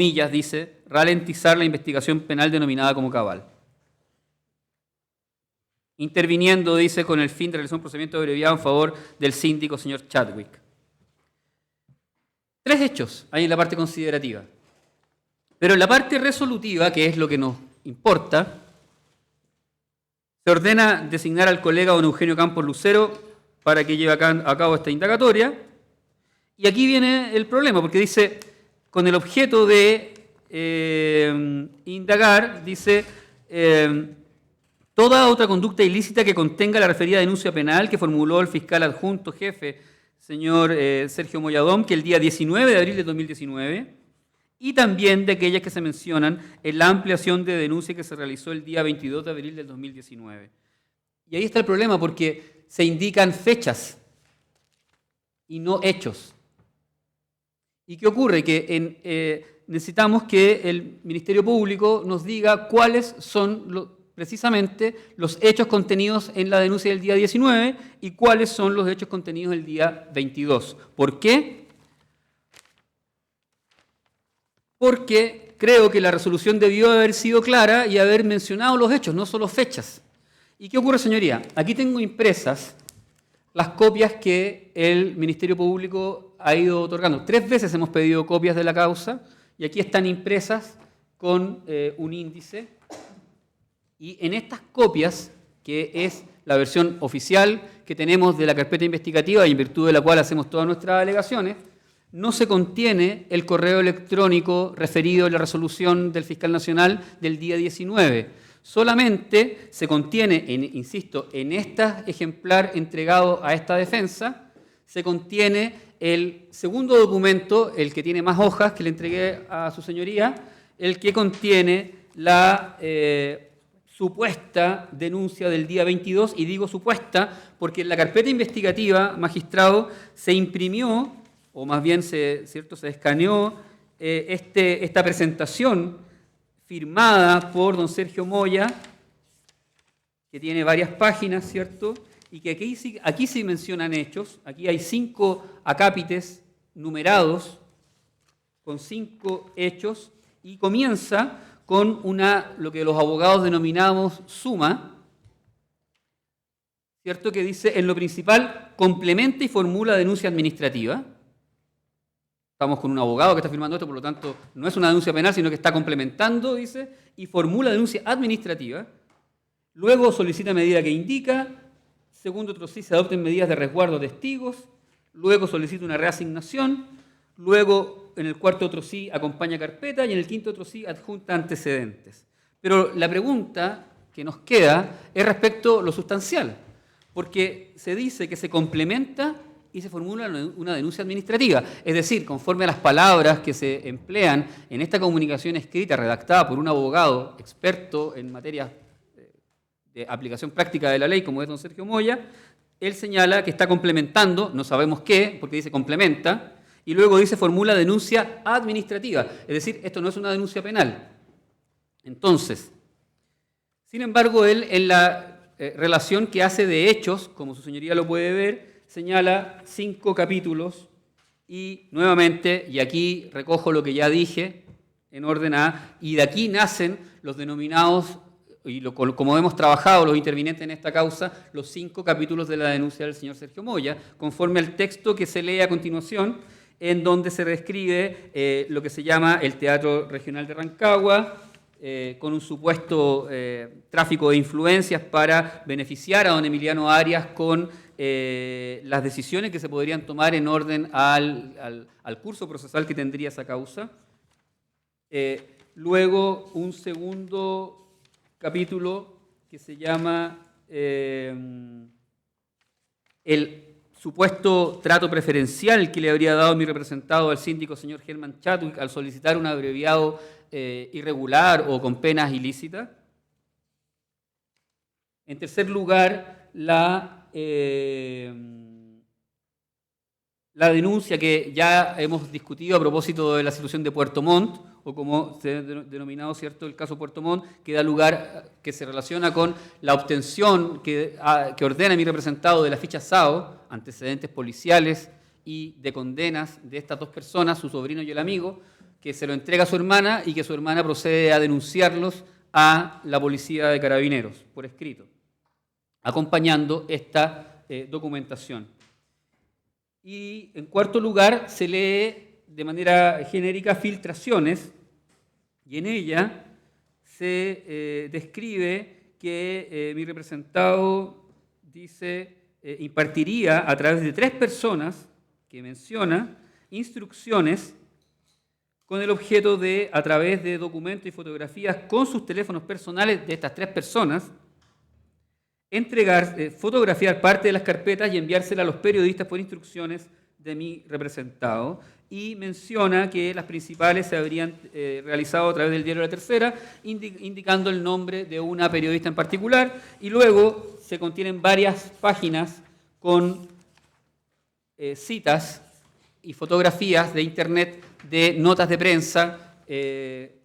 comillas, dice, ralentizar la investigación penal denominada como cabal. Interviniendo, dice, con el fin de realizar un procedimiento abreviado en favor del síndico, señor Chadwick. 3 hechos hay en la parte considerativa. Pero en la parte resolutiva, que es lo que nos importa, se ordena designar al colega don Eugenio Campos Lucero para que lleve a cabo esta indagatoria. Y aquí viene el problema, porque dice, con el objeto de indagar, dice, toda otra conducta ilícita que contenga la referida denuncia penal que formuló el fiscal adjunto jefe, señor Sergio Moyadón, que el día 19 de abril de 2019, y también de aquellas que se mencionan en la ampliación de denuncia que se realizó el día 22 de abril del 2019. Y ahí está el problema, porque se indican fechas y no hechos. ¿Y qué ocurre? Que necesitamos que el Ministerio Público nos diga cuáles son precisamente los hechos contenidos en la denuncia del día 19 y cuáles son los hechos contenidos el día 22. ¿Por qué? Porque creo que la resolución debió haber sido clara y haber mencionado los hechos, no solo fechas. ¿Y qué ocurre, señoría? Aquí tengo impresas las copias que el Ministerio Público ha ido otorgando. 3 veces hemos pedido copias de la causa y aquí están impresas con un índice. Y en estas copias, que es la versión oficial que tenemos de la carpeta investigativa y en virtud de la cual hacemos todas nuestras alegaciones, no se contiene el correo electrónico referido en la resolución del Fiscal Nacional del día 19. Solamente se contiene, insisto, en este ejemplar entregado a esta defensa, se contiene el segundo documento, el que tiene más hojas, que le entregué a su señoría, el que contiene la supuesta denuncia del día 22, y digo supuesta porque en la carpeta investigativa, magistrado, se imprimió, o más bien se escaneó esta presentación firmada por don Sergio Moya, que tiene varias páginas, ¿cierto? Y que aquí sí mencionan hechos. Aquí hay 5 acápites numerados con 5 hechos y comienza con lo que los abogados denominamos suma, ¿cierto? Que dice, en lo principal, complementa y formula denuncia administrativa. Estamos con un abogado que está firmando esto, por lo tanto, no es una denuncia penal, sino que está complementando, dice, y formula denuncia administrativa. Luego solicita medida que indica. Segundo trocito, se adopten medidas de resguardo de testigos. Luego solicita una reasignación. Luego, en el cuarto trocito, acompaña carpeta. Y en el quinto trocito, adjunta antecedentes. Pero la pregunta que nos queda es respecto a lo sustancial, porque se dice que se complementa y se formula una denuncia administrativa. Es decir, conforme a las palabras que se emplean en esta comunicación escrita redactada por un abogado experto en materia de aplicación práctica de la ley, como es don Sergio Moya, él señala que está complementando, no sabemos qué, porque dice complementa, y luego dice formula denuncia administrativa. Es decir, esto no es una denuncia penal. Entonces, sin embargo, él en la relación que hace de hechos, como su señoría lo puede ver, señala 5 capítulos y nuevamente, y aquí recojo lo que ya dije en orden A, y de aquí nacen los denominados, y como hemos trabajado los intervinientes en esta causa, los 5 capítulos de la denuncia del señor Sergio Moya, conforme al texto que se lee a continuación, en donde se describe lo que se llama el Teatro Regional de Rancagua, con un supuesto tráfico de influencias para beneficiar a don Emiliano Arias con las decisiones que se podrían tomar en orden al curso procesal que tendría esa causa. Luego, un segundo capítulo que se llama el supuesto trato preferencial que le habría dado mi representado al síndico señor Germán Chadwick al solicitar un abreviado irregular o con penas ilícitas. En tercer lugar, la denuncia que ya hemos discutido a propósito de la situación de Puerto Montt, o como se ha denominado, ¿cierto?, el caso Puerto Montt, que da lugar, que se relaciona con la obtención que ordena mi representado de la ficha SAO, antecedentes policiales y de condenas de estas 2 personas, su sobrino y el amigo, que se lo entrega a su hermana y que su hermana procede a denunciarlos a la policía de Carabineros por escrito, acompañando esta documentación. Y en cuarto lugar se lee de manera genérica filtraciones, y en ella se describe que mi representado dice impartiría a través de 3 personas que menciona instrucciones con el objeto de, a través de documentos y fotografías con sus teléfonos personales de estas 3 personas, fotografiar parte de las carpetas y enviárselas a los periodistas por instrucciones de mi representado. Y menciona que las principales se habrían realizado a través del diario La Tercera, indicando el nombre de una periodista en particular, y luego se contienen varias páginas con citas y fotografías de internet de notas de prensa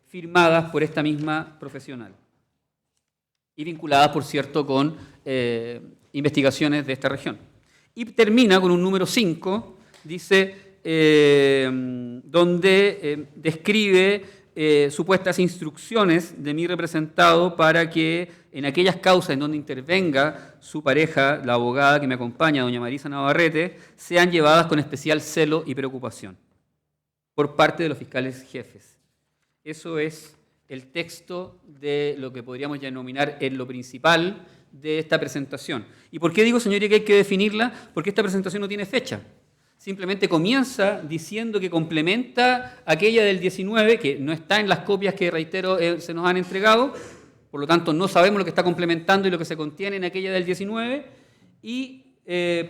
firmadas por esta misma profesional y vinculadas, por cierto, con investigaciones de esta región. Y termina con un número 5, dice, donde describe supuestas instrucciones de mi representado para que en aquellas causas en donde intervenga su pareja, la abogada que me acompaña, doña Marisa Navarrete, sean llevadas con especial celo y preocupación por parte de los fiscales jefes. Eso es el texto de lo que podríamos ya denominar en lo principal de esta presentación. ¿Y por qué digo, señoría, que hay que definirla? Porque esta presentación no tiene fecha. Simplemente comienza diciendo que complementa aquella del 19, que no está en las copias que, reitero, se nos han entregado, por lo tanto no sabemos lo que está complementando y lo que se contiene en aquella del 19, y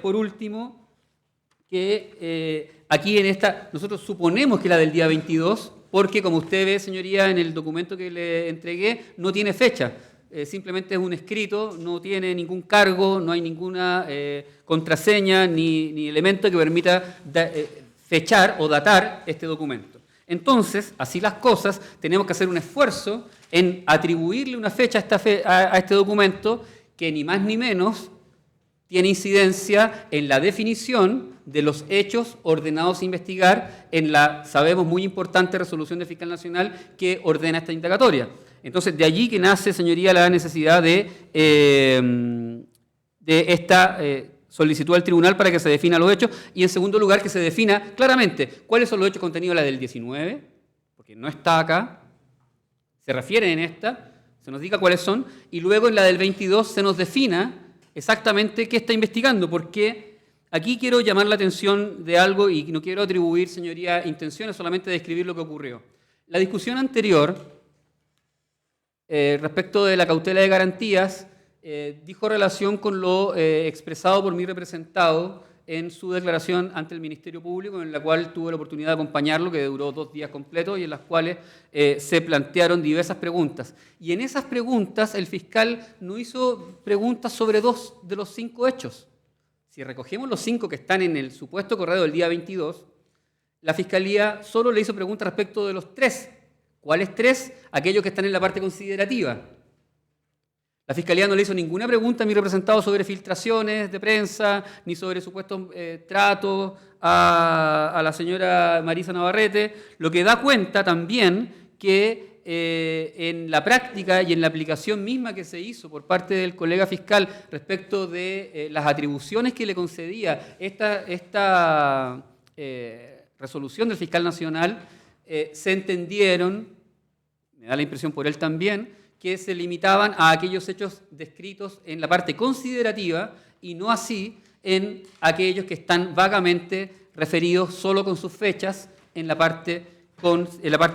por último, que aquí en esta, nosotros suponemos que la del día 22, porque como usted ve, señoría, en el documento que le entregué, no tiene fecha. Simplemente es un escrito, no tiene ningún cargo, no hay ninguna contraseña ni elemento que permita fechar o datar este documento. Entonces, así las cosas, tenemos que hacer un esfuerzo en atribuirle una fecha a este documento que ni más ni menos tiene incidencia en la definición de los hechos ordenados a investigar en la, sabemos, muy importante resolución del Fiscal Nacional que ordena esta indagatoria. Entonces, de allí que nace, señoría, la necesidad de esta solicitud al tribunal para que se defina los hechos y, en segundo lugar, que se defina claramente cuáles son los hechos contenidos en la del 19, porque no está acá, se refiere en esta, se nos diga cuáles son, y luego en la del 22 se nos defina exactamente qué está investigando, porque aquí quiero llamar la atención de algo y no quiero atribuir, señoría, intenciones, solamente describir lo que ocurrió. La discusión anterior, respecto de la cautela de garantías, dijo relación con lo expresado por mi representado en su declaración ante el Ministerio Público, en la cual tuve la oportunidad de acompañarlo, que duró 2 días completos, y en las cuales se plantearon diversas preguntas. Y en esas preguntas el fiscal no hizo preguntas sobre 2 de los 5 hechos. Si recogemos los 5 que están en el supuesto correo del día 22, la Fiscalía solo le hizo preguntas respecto de los 3. ¿Cuáles 3? Aquellos que están en la parte considerativa. La Fiscalía no le hizo ninguna pregunta a mi representado sobre filtraciones de prensa, ni sobre supuestos tratos a la señora Marisa Navarrete, lo que da cuenta también que en la práctica y en la aplicación misma que se hizo por parte del colega fiscal respecto de las atribuciones que le concedía esta resolución del fiscal nacional, se entendieron, me da la impresión por él también, que se limitaban a aquellos hechos descritos en la parte considerativa y no así en aquellos que están vagamente referidos solo con sus fechas en la parte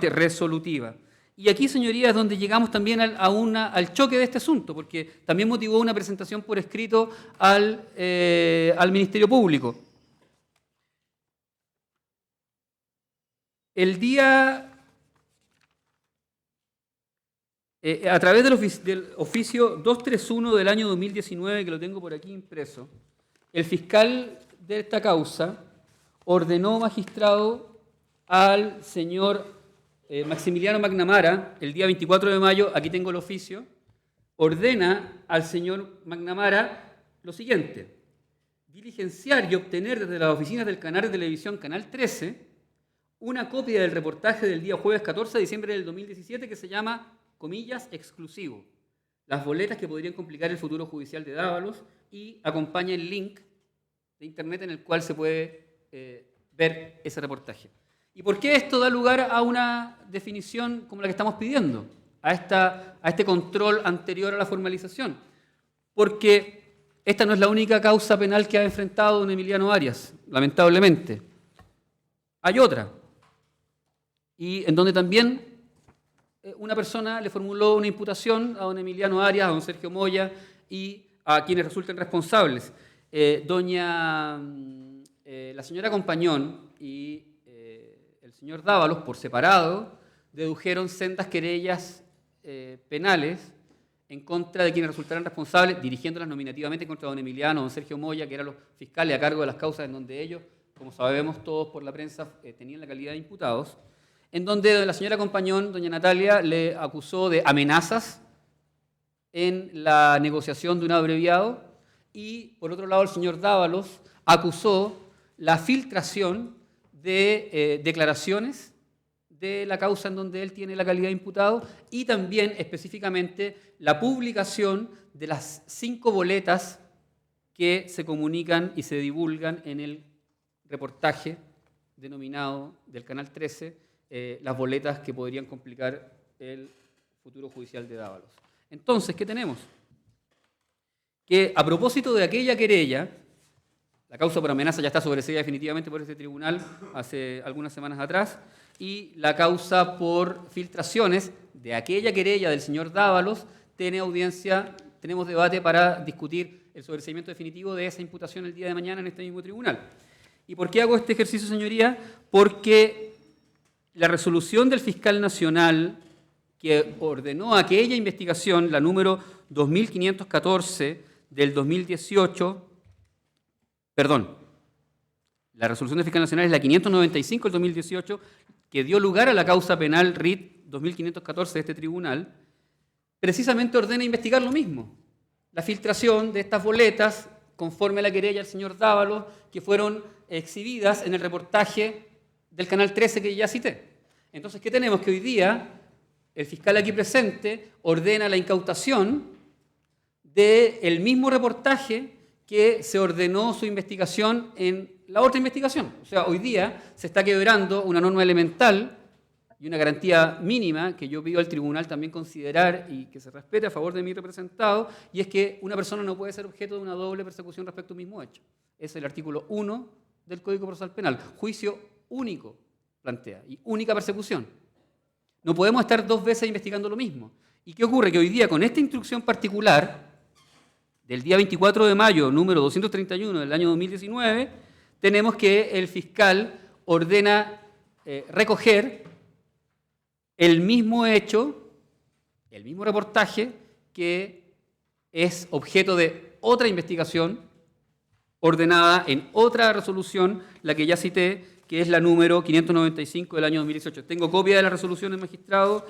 resolutiva. Y aquí, señorías, es donde llegamos también al choque de este asunto, porque también motivó una presentación por escrito al Ministerio Público. El día... a través del oficio 231 del año 2019, que lo tengo por aquí impreso, el fiscal de esta causa ordenó, magistrado, al señor Maximiliano McNamara, el día 24 de mayo, aquí tengo el oficio, ordena al señor McNamara lo siguiente: diligenciar y obtener desde las oficinas del canal de televisión Canal 13 una copia del reportaje del día jueves 14 de diciembre del 2017 que se llama, comillas, exclusivo. Las boletas que podrían complicar el futuro judicial de Dávalos, y acompaña el link de internet en el cual se puede ver ese reportaje. ¿Y por qué esto da lugar a una definición como la que estamos pidiendo? A este control anterior a la formalización. Porque esta no es la única causa penal que ha enfrentado don Emiliano Arias, lamentablemente. Hay otra. Y en donde también una persona le formuló una imputación a don Emiliano Arias, a don Sergio Moya y a quienes resulten responsables. La señora Compañón y el señor Dávalos, por separado, dedujeron sendas querellas penales en contra de quienes resultaran responsables, dirigiéndolas nominativamente contra don Emiliano, don Sergio Moya, que eran los fiscales a cargo de las causas en donde ellos, como sabemos todos por la prensa, tenían la calidad de imputados, en donde la señora Compañón, doña Natalia, le acusó de amenazas en la negociación de un abreviado, y por otro lado el señor Dávalos acusó la filtración de declaraciones de la causa en donde él tiene la calidad de imputado, y también específicamente la publicación de las 5 boletas que se comunican y se divulgan en el reportaje denominado del Canal 13, las boletas que podrían complicar el futuro judicial de Dávalos. Entonces, ¿qué tenemos? Que a propósito de aquella querella, la causa por amenaza ya está sobreseída definitivamente por este tribunal hace algunas semanas atrás, y la causa por filtraciones de aquella querella del señor Dávalos tiene audiencia, tenemos debate para discutir el sobreseimiento definitivo de esa imputación el día de mañana en este mismo tribunal. ¿Y por qué hago este ejercicio, señoría? Porque la resolución del fiscal nacional que ordenó aquella investigación, la número 2514 del 2018, la resolución del fiscal nacional es la 595 del 2018, que dio lugar a la causa penal RIT 2514 de este tribunal, precisamente ordena investigar lo mismo, la filtración de estas boletas conforme a la querella del señor Dávalos, que fueron exhibidas en el reportaje del Canal 13 que ya cité. Entonces, ¿qué tenemos? Que hoy día el fiscal aquí presente ordena la incautación del mismo reportaje que se ordenó su investigación en la otra investigación. O sea, hoy día se está quebrando una norma elemental y una garantía mínima que yo pido al tribunal también considerar y que se respete a favor de mi representado, y es que una persona no puede ser objeto de una doble persecución respecto a un mismo hecho. Es el artículo 1 del Código Procesal Penal. Juicio único plantea, y única persecución. No podemos estar 2 veces investigando lo mismo. ¿Y qué ocurre? Que hoy día, con esta instrucción particular del día 24 de mayo, número 231 del año 2019, tenemos que el fiscal ordena recoger el mismo hecho, el mismo reportaje, que es objeto de otra investigación ordenada en otra resolución, la que ya cité, que es la número 595 del año 2018. Tengo copia de la resolución del magistrado.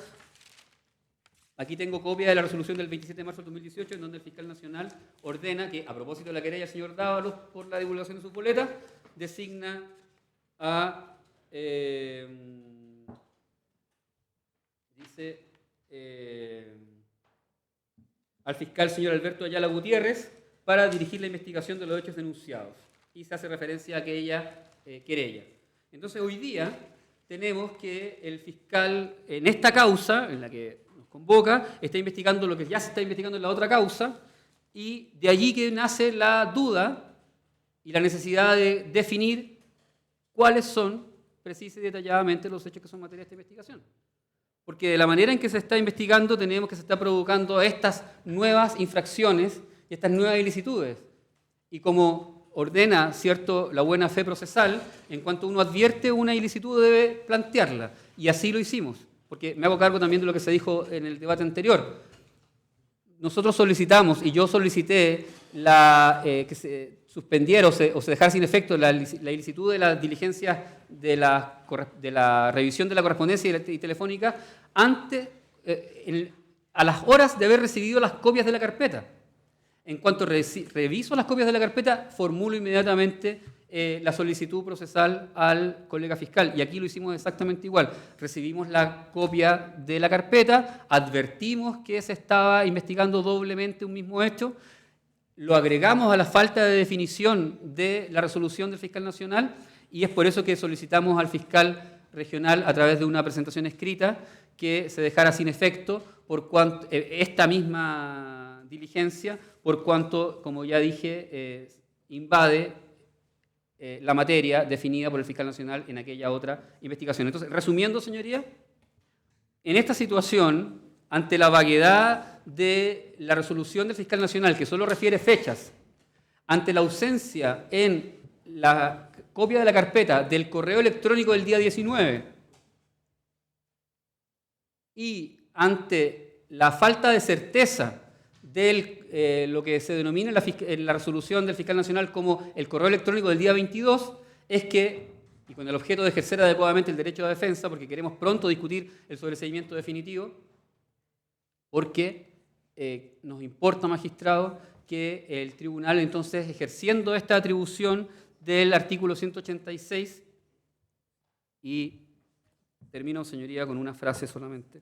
Aquí tengo copia de la resolución del 27 de marzo del 2018, en donde el fiscal nacional ordena que, a propósito de la querella del señor Dávalos por la divulgación de sus boletas, designa a, al fiscal señor Alberto Ayala Gutiérrez para dirigir la investigación de los hechos denunciados. Y se hace referencia a aquella querella. Entonces, hoy día tenemos que el fiscal, en esta causa, en la que convoca, está investigando lo que ya se está investigando en la otra causa, y de allí que nace la duda y la necesidad de definir cuáles son, precisa y detalladamente, los hechos que son materia de esta investigación. Porque de la manera en que se está investigando, tenemos que se está provocando estas nuevas infracciones y estas nuevas ilicitudes. Y como ordena, ¿cierto?, la buena fe procesal, en cuanto uno advierte una ilicitud debe plantearla, y así lo hicimos. Porque me hago cargo también de lo que se dijo en el debate anterior. Nosotros solicitamos, y yo solicité, que se suspendiera o se dejara sin efecto la ilicitud de las diligencias de la revisión de la correspondencia y telefónica antes, a las horas de haber recibido las copias de la carpeta. En cuanto reviso las copias de la carpeta, formulo inmediatamente la solicitud procesal al colega fiscal. Y aquí lo hicimos exactamente igual. Recibimos la copia de la carpeta, advertimos que se estaba investigando doblemente un mismo hecho, lo agregamos a la falta de definición de la resolución del fiscal nacional y es por eso que solicitamos al fiscal regional, a través de una presentación escrita, que se dejara sin efecto por cuanto, esta misma diligencia, por cuanto, como ya dije, invade la materia definida por el fiscal nacional en aquella otra investigación. Entonces, resumiendo, señoría, en esta situación, ante la vaguedad de la resolución del fiscal nacional, que solo refiere fechas, ante la ausencia en la copia de la carpeta del correo electrónico del día 19 y ante la falta de certeza de lo que se denomina en la resolución del fiscal nacional como el correo electrónico del día 22, es que, y con el objeto de ejercer adecuadamente el derecho de defensa, porque queremos pronto discutir el sobreseimiento definitivo, porque nos importa, magistrado, que el tribunal, entonces, ejerciendo esta atribución del artículo 186, y termino, señoría, con una frase solamente.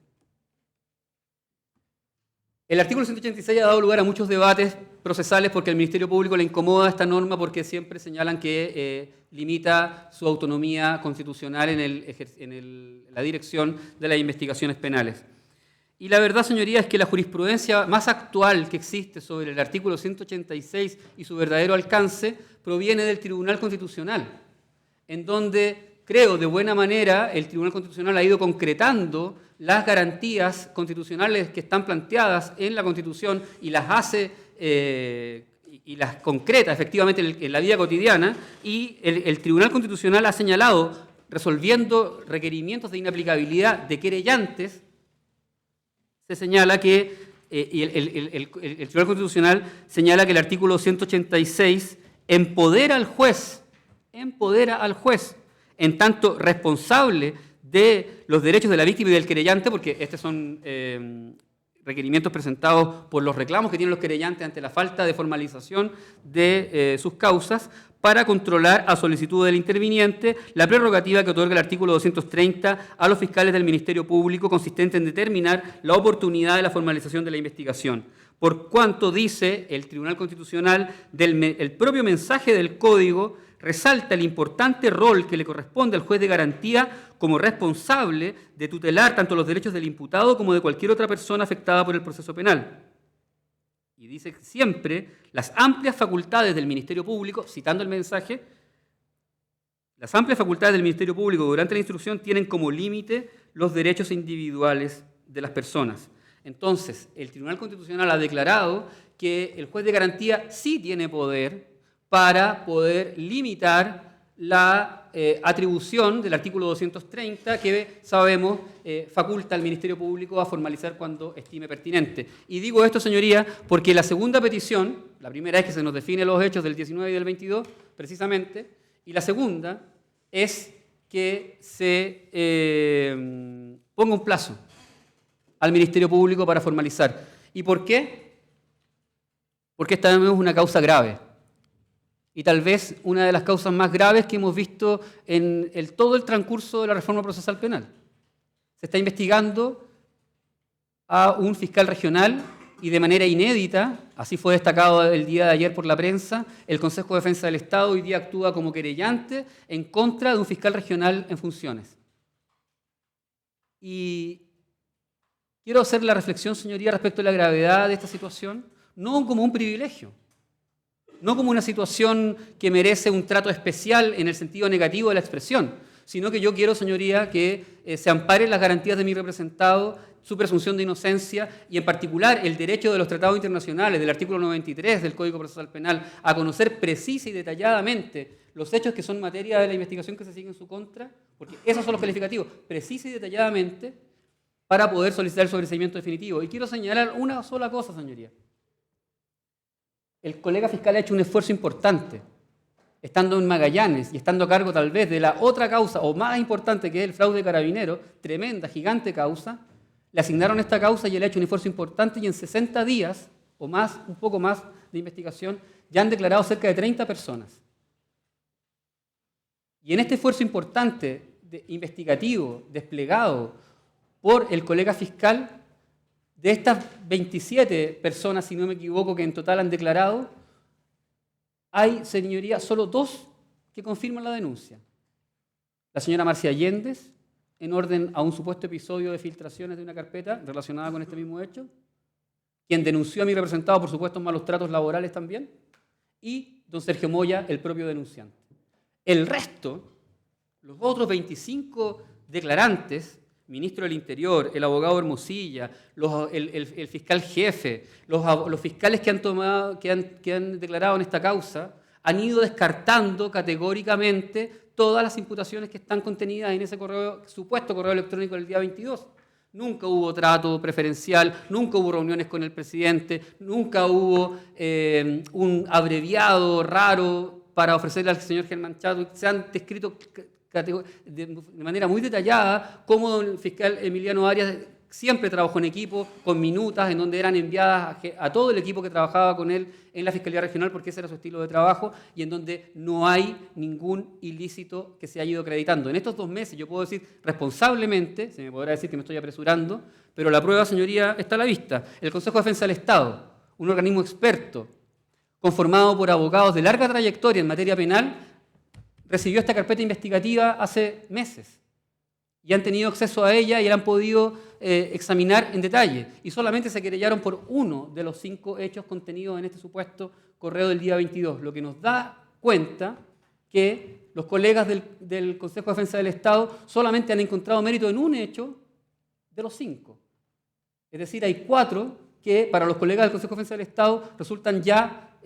El artículo 186 ha dado lugar a muchos debates procesales porque al Ministerio Público le incomoda esta norma porque siempre señalan que limita su autonomía constitucional en la dirección de las investigaciones penales. Y la verdad, señoría, es que la jurisprudencia más actual que existe sobre el artículo 186 y su verdadero alcance proviene del Tribunal Constitucional, en donde, creo, de buena manera, el Tribunal Constitucional ha ido concretando las garantías constitucionales que están planteadas en la Constitución y las hace y las concreta efectivamente en la vida cotidiana, y el Tribunal Constitucional ha señalado, resolviendo requerimientos de inaplicabilidad de querellantes, se señala que, y el Tribunal Constitucional señala que el artículo 186 empodera al juez en tanto responsable de los derechos de la víctima y del querellante, porque estos son requerimientos presentados por los reclamos que tienen los querellantes ante la falta de formalización de sus causas, para controlar a solicitud del interviniente la prerrogativa que otorga el artículo 230 a los fiscales del Ministerio Público, consistente en determinar la oportunidad de la formalización de la investigación. Por cuanto, dice el Tribunal Constitucional, el propio mensaje del Código resalta el importante rol que le corresponde al juez de garantía como responsable de tutelar tanto los derechos del imputado como de cualquier otra persona afectada por el proceso penal. Y dice siempre las amplias facultades del Ministerio Público, citando el mensaje, las amplias facultades del Ministerio Público durante la instrucción tienen como límite los derechos individuales de las personas. Entonces, el Tribunal Constitucional ha declarado que el juez de garantía sí tiene poder para poder limitar la atribución del artículo 230 que sabemos faculta al Ministerio Público a formalizar cuando estime pertinente. Y digo esto, señoría, porque la segunda petición, la primera es que se nos define los hechos del 19 y del 22, precisamente, y la segunda es que se ponga un plazo al Ministerio Público para formalizar. ¿Y por qué? Porque esta es una causa grave. Y tal vez una de las causas más graves que hemos visto en todo el transcurso de la reforma procesal penal. Se está investigando a un fiscal regional y de manera inédita, así fue destacado el día de ayer por la prensa, el Consejo de Defensa del Estado hoy día actúa como querellante en contra de un fiscal regional en funciones. Y quiero hacer la reflexión, señoría, respecto a la gravedad de esta situación, no como un privilegio, no como una situación que merece un trato especial en el sentido negativo de la expresión, sino que yo quiero, señoría, que se amparen las garantías de mi representado, su presunción de inocencia y, en particular, el derecho de los tratados internacionales del artículo 93 del Código Procesal Penal a conocer precisa y detalladamente los hechos que son materia de la investigación que se sigue en su contra, porque esos son los calificativos, precisa y detalladamente, para poder solicitar el sobreseimiento definitivo. Y quiero señalar una sola cosa, señoría. El colega fiscal ha hecho un esfuerzo importante, estando en Magallanes y estando a cargo tal vez de la otra causa, o más importante, que es el fraude carabinero, tremenda, gigante causa. Le asignaron esta causa y él ha hecho un esfuerzo importante y en 60 días o más, un poco más de investigación, ya han declarado cerca de 30 personas. Y en este esfuerzo importante, investigativo, desplegado por el colega fiscal, de estas 27 personas, si no me equivoco, que en total han declarado, hay, señoría, solo 2 que confirman la denuncia. La señora Marcia Allendez, en orden a un supuesto episodio de filtraciones de una carpeta relacionada con este mismo hecho, quien denunció a mi representado por supuestos malos tratos laborales también, y don Sergio Moya, el propio denunciante. El resto, los otros 25 declarantes, ministro del Interior, el abogado Hermosilla, el fiscal jefe, los fiscales que han declarado en esta causa, han ido descartando categóricamente todas las imputaciones que están contenidas en ese supuesto correo electrónico del día 22. Nunca hubo trato preferencial, nunca hubo reuniones con el presidente, nunca hubo un abreviado raro para ofrecerle al señor Germán Chadwick. Se han descrito de manera muy detallada cómo el fiscal Emiliano Arias siempre trabajó en equipo, con minutas en donde eran enviadas a todo el equipo que trabajaba con él en la Fiscalía Regional, porque ese era su estilo de trabajo, y en donde no hay ningún ilícito que se haya ido acreditando. En estos 2 meses, yo puedo decir responsablemente, se me podrá decir que me estoy apresurando, pero la prueba, señoría, está a la vista. El Consejo de Defensa del Estado, un organismo experto, conformado por abogados de larga trayectoria en materia penal, recibió esta carpeta investigativa hace meses y han tenido acceso a ella y la han podido examinar en detalle. Y solamente se querellaron por uno de los 5 hechos contenidos en este supuesto correo del día 22, lo que nos da cuenta que los colegas del Consejo de Defensa del Estado solamente han encontrado mérito en un hecho de los 5. Es decir, hay 4 que para los colegas del Consejo de Defensa del Estado resultan ya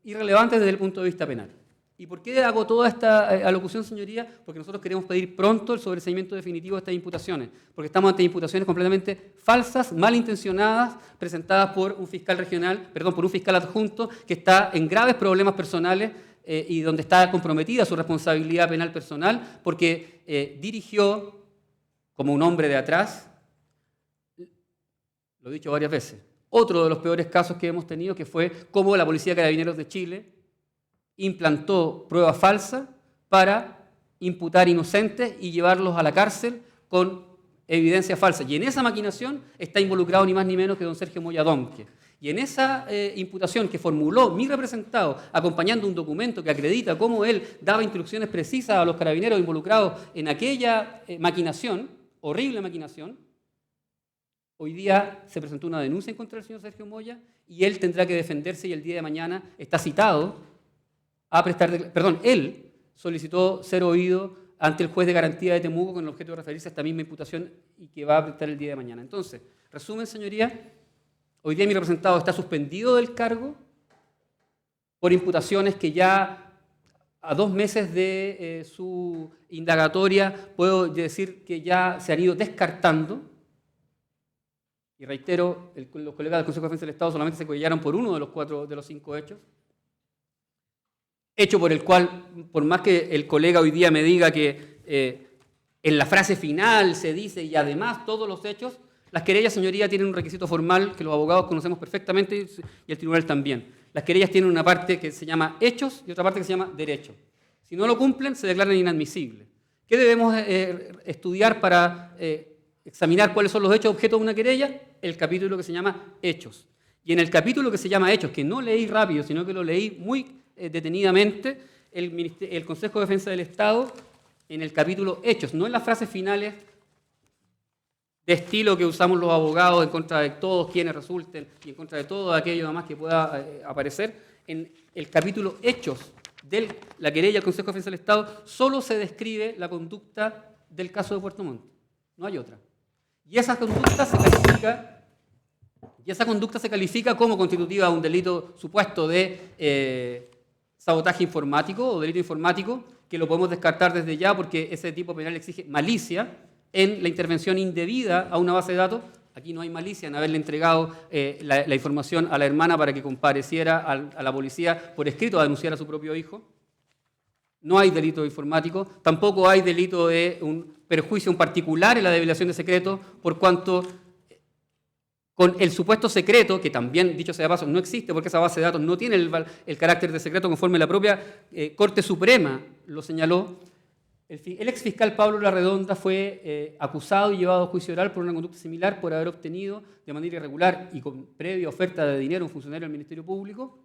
irrelevantes desde el punto de vista penal. ¿Y por qué hago toda esta alocución, señoría? Porque nosotros queremos pedir pronto el sobreseimiento definitivo de estas imputaciones, porque estamos ante imputaciones completamente falsas, malintencionadas, presentadas por un fiscal regional, por un fiscal adjunto que está en graves problemas personales y donde está comprometida su responsabilidad penal personal, porque dirigió, como un hombre de atrás, lo he dicho varias veces, otro de los peores casos que hemos tenido, que fue cómo la Policía de Carabineros de Chile implantó pruebas falsas para imputar inocentes y llevarlos a la cárcel con evidencia falsa. Y en esa maquinación está involucrado ni más ni menos que don Sergio Moya Domke. Y en esa imputación que formuló mi representado, acompañando un documento que acredita cómo él daba instrucciones precisas a los carabineros involucrados en aquella maquinación, horrible maquinación, hoy día se presentó una denuncia en contra del señor Sergio Moya y él tendrá que defenderse y el día de mañana está citado a prestar, él solicitó ser oído ante el juez de garantía de Temuco con el objeto de referirse a esta misma imputación y que va a prestar el día de mañana. Entonces, resumen, señoría, hoy día mi representado está suspendido del cargo por imputaciones que ya a 2 meses de su indagatoria puedo decir que ya se han ido descartando. Y reitero, los colegas del Consejo de Defensa del Estado solamente se querellaron por uno de los 5 hechos. Hecho por el cual, por más que el colega hoy día me diga que en la frase final se dice y además todos los hechos, las querellas, señoría, tienen un requisito formal que los abogados conocemos perfectamente y el tribunal también. Las querellas tienen una parte que se llama hechos y otra parte que se llama derecho. Si no lo cumplen, se declaran inadmisibles. ¿Qué debemos estudiar para examinar cuáles son los hechos objeto de una querella? El capítulo que se llama hechos. Y en el capítulo que se llama hechos, que no leí rápido, sino que lo leí muy detenidamente, el Consejo de Defensa del Estado, en el capítulo hechos, no en las frases finales de estilo que usamos los abogados en contra de todos quienes resulten y en contra de todo aquello demás que pueda aparecer, en el capítulo hechos de la querella del Consejo de Defensa del Estado solo se describe la conducta del caso de Puerto Montt, no hay otra. Y esa conducta se califica como constitutiva de un delito supuesto de sabotaje informático o delito informático, que lo podemos descartar desde ya porque ese tipo penal exige malicia en la intervención indebida a una base de datos. Aquí no hay malicia en haberle entregado la información a la hermana para que compareciera a la policía por escrito a denunciar a su propio hijo. No hay delito informático, tampoco hay delito de un perjuicio en particular en la develación de secretos, por cuanto con el supuesto secreto, que también, dicho sea de paso, no existe porque esa base de datos no tiene el carácter de secreto conforme la propia Corte Suprema lo señaló. El exfiscal Pablo Larredonda fue acusado y llevado a juicio oral por una conducta similar por haber obtenido de manera irregular y con previa oferta de dinero a un funcionario del Ministerio Público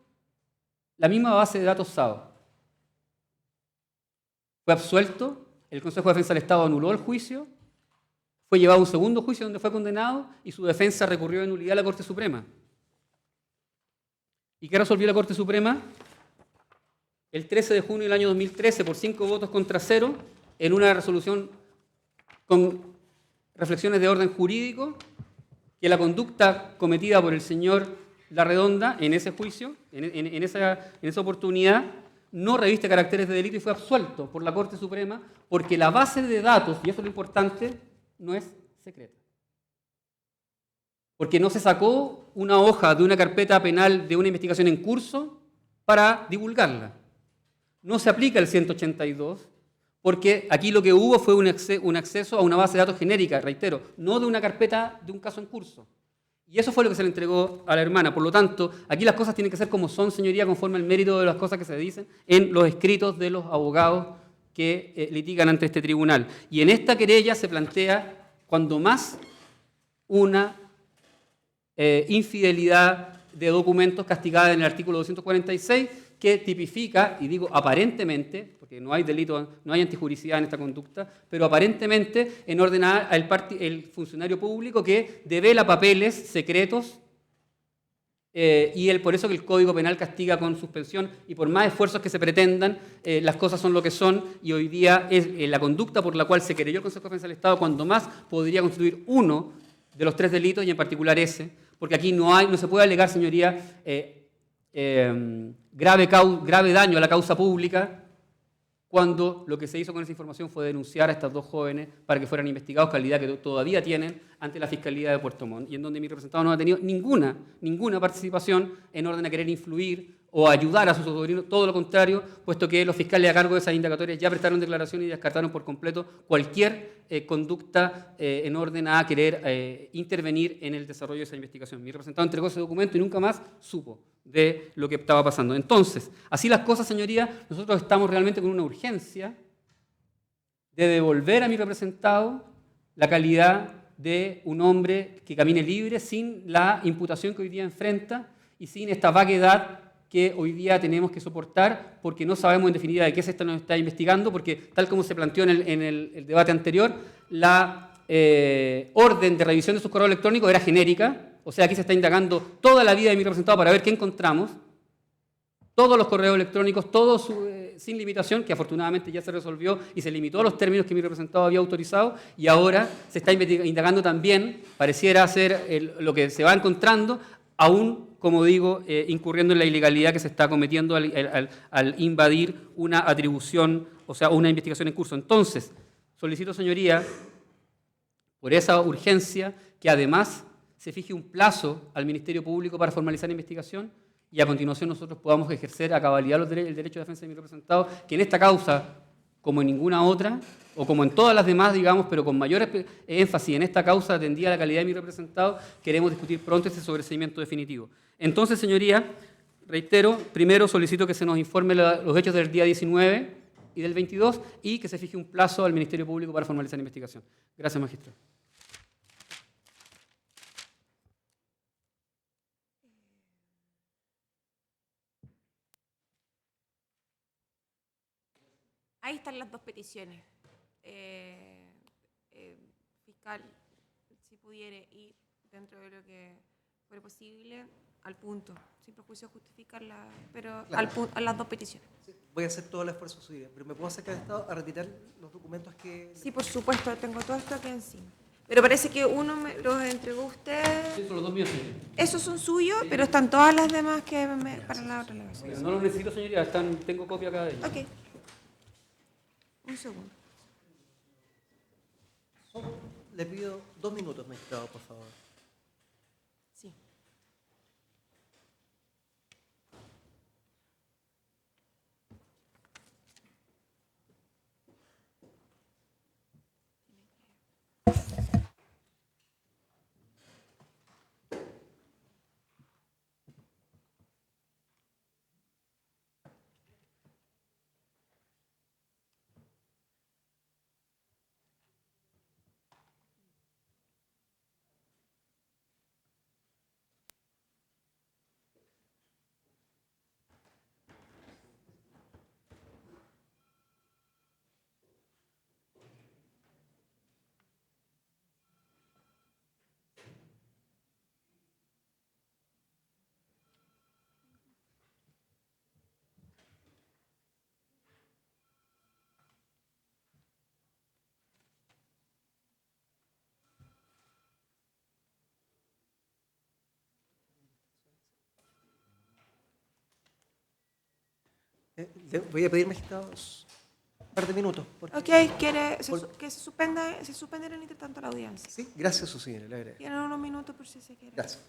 la misma base de datos SAO. Fue absuelto, el Consejo de Defensa del Estado anuló el juicio, fue llevado a un segundo juicio donde fue condenado y su defensa recurrió de nulidad a la Corte Suprema. ¿Y qué resolvió la Corte Suprema? El 13 de junio del año 2013, por 5 votos contra 0, en una resolución con reflexiones de orden jurídico, que la conducta cometida por el señor Larredonda en ese juicio, en esa oportunidad, no reviste caracteres de delito y fue absuelto por la Corte Suprema porque la base de datos, y eso es lo importante, no es secreta. Porque no se sacó una hoja de una carpeta penal de una investigación en curso para divulgarla. No se aplica el 182 porque aquí lo que hubo fue un acceso a una base de datos genérica, reitero, no de una carpeta de un caso en curso. Y eso fue lo que se le entregó a la hermana. Por lo tanto, aquí las cosas tienen que ser como son, señoría, conforme al mérito de las cosas que se dicen en los escritos de los abogados que litigan ante este tribunal. Y en esta querella se plantea, cuando más, una infidelidad de documentos castigada en el artículo 246, que tipifica, y digo aparentemente, porque no hay delito, no hay antijuricidad en esta conducta, pero aparentemente en ordenar al funcionario público que devela papeles secretos y por eso que el Código Penal castiga con suspensión y por más esfuerzos que se pretendan, las cosas son lo que son y hoy día es la conducta por la cual se querelló el Consejo de Defensa del Estado cuando más podría constituir uno de los 3 delitos y en particular ese, porque aquí no se puede alegar, señoría, grave daño a la causa pública cuando lo que se hizo con esa información fue denunciar a estas 2 jóvenes para que fueran investigados, calidad que todavía tienen ante la Fiscalía de Puerto Montt, y en donde mi representado no ha tenido ninguna participación en orden a querer influir o ayudar a sus sobrinos, todo lo contrario, puesto que los fiscales a cargo de esas indagatorias ya prestaron declaración y descartaron por completo cualquier conducta en orden a querer intervenir en el desarrollo de esa investigación. Mi representado entregó ese documento y nunca más supo de lo que estaba pasando. Entonces, así las cosas, señoría, nosotros estamos realmente con una urgencia de devolver a mi representado la calidad de un hombre que camine libre sin la imputación que hoy día enfrenta y sin esta vaguedad que hoy día tenemos que soportar porque no sabemos en definitiva de qué se nos está investigando, porque tal como se planteó en el debate anterior, la orden de revisión de sus correos electrónicos era genérica, o sea, aquí se está indagando toda la vida de mi representado para ver qué encontramos, todos los correos electrónicos, todos sin limitación, que afortunadamente ya se resolvió y se limitó a los términos que mi representado había autorizado, y ahora se está indagando también, pareciera ser lo que se va encontrando, aún, como digo, incurriendo en la ilegalidad que se está cometiendo al invadir una atribución, o sea, una investigación en curso. Entonces, solicito, señoría, por esa urgencia, que además se fije un plazo al Ministerio Público para formalizar la investigación y a continuación nosotros podamos ejercer a cabalidad el derecho de defensa de mi representado, que en esta causa, como en ninguna otra, o como en todas las demás, digamos, pero con mayor énfasis en esta causa atendida a la calidad de mi representado, queremos discutir pronto este sobreseimiento definitivo. Entonces, señoría, reitero, primero solicito que se nos informe los hechos del día 19 y del 22 y que se fije un plazo al Ministerio Público para formalizar la investigación. Gracias, magistrado. Ahí están las 2 peticiones. Fiscal, si pudiere ir dentro de lo que fuera posible, al punto, sin perjuicio de justificarla, pero claro, a las 2 peticiones. Sí, voy a hacer todo el esfuerzo posible, pero ¿me puedo acercar al Estado a retirar los documentos que...? Sí, por supuesto, tengo todo esto aquí encima. Pero parece que uno me los entregó usted. Sí, son los 2 míos, señoría. Esos son suyos, sí, pero están todas las demás que para la otra delegación. Pero no los necesito, señoría, tengo copia acá de ellos. Ok. Un segundo. Le pido 2 minutos, magistrado, por favor. Sí. Le voy a pedir, magistrado, un par de minutos. Porque... Ok, que se suspenda en el intertanto la audiencia. Sí, gracias, su señora, le agradezco. Tienen unos minutos por si se quiere. Gracias.